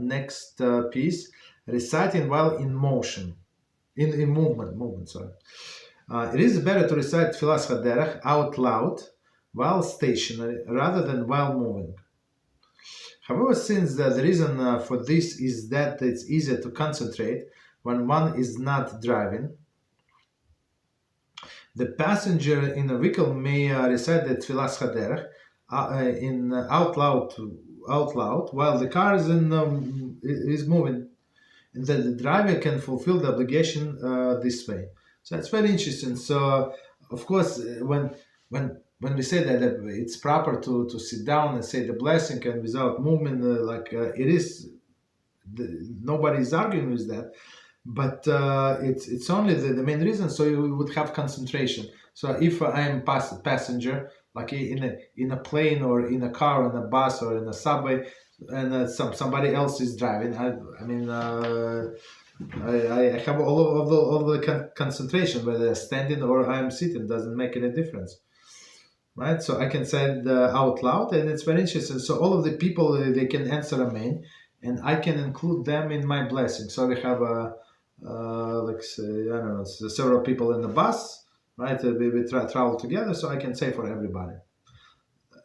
next piece, reciting while in motion, in movement. Sorry. It is better to recite Tefillas HaDerech out loud while stationary rather than while moving. However, since the reason for this is that it's easier to concentrate when one is not driving, the passenger in a vehicle may recite the Tefillas HaDerech out loud while the car is moving, and that the driver can fulfill the obligation this way. So that's very interesting. So, of course, when we say that it's proper to sit down and say the blessing and without movement, it is, nobody is arguing with that. But it's only the main reason, so you would have concentration. So if I'm passenger, like in a plane or in a car, or in a bus or in a subway, and somebody else is driving, I have all the concentration, whether I'm standing or I'm sitting, doesn't make any difference, right? So I can say it out loud, and it's very interesting. So all of the people, they can answer amen, and I can include them in my blessing. So we have several people in the bus, right? We travel together, so I can say for everybody.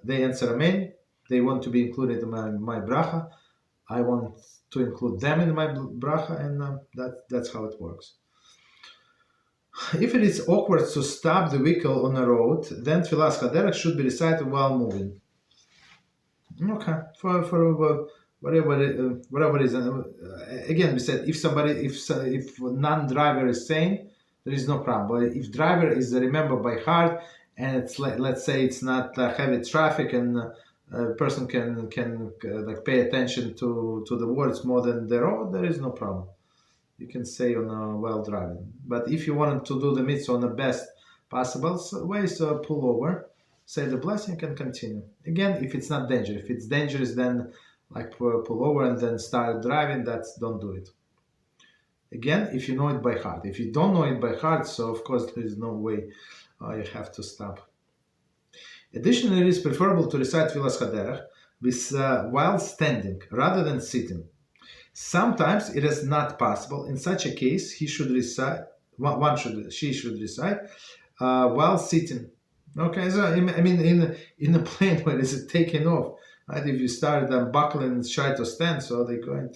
They answer amen. They want to be included in my bracha. I want to include them in my bracha, and that's how it works. If it is awkward to stop the vehicle on a road, then Tefillas HaDerech should be recited while moving. Okay, for whatever reason. Again, we said if non-driver is saying, there is no problem. But if driver is remembered by heart, and it's let's say it's not heavy traffic, and a person can pay attention to the words more than the road, there is no problem. You can say while driving. But if you want to do the mitzvah on the best possible way, so pull over, say the blessing, and continue. Again, if it's not dangerous. If it's dangerous, then pull over and then start driving, don't do it. Again, if you know it by heart. If you don't know it by heart, so of course there is no way you have to stop. Additionally, it is preferable to recite Tefillas HaDerech while standing rather than sitting. Sometimes it is not possible. In such a case, she should recite while sitting. Okay, so I mean, in a plane where it's taking off, right? If you start buckling and try to stand, so you're going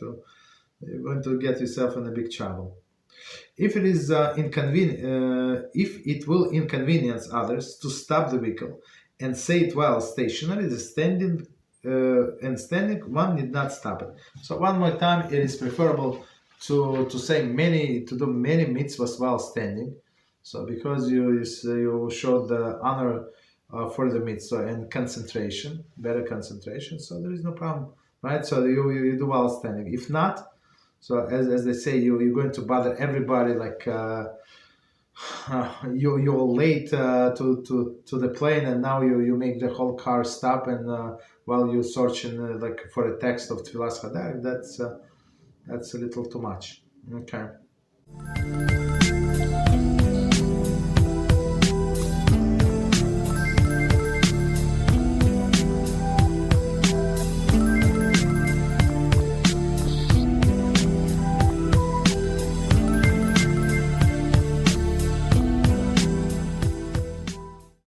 to get yourself in a big trouble. If it is if it will inconvenience others to stop the vehicle and say it while stationary, standing, one need not stop it. So one more time, it is preferable to do many mitzvahs while standing. So because you show the honor for the mitzvah and better concentration, so there is no problem, right? So you do while standing. If not, so as they say, you're going to bother everybody, you're late to the plane, and now you make the whole car stop, and while you're searching for a text of Tefillas HaDerech, that's a little too much. Okay.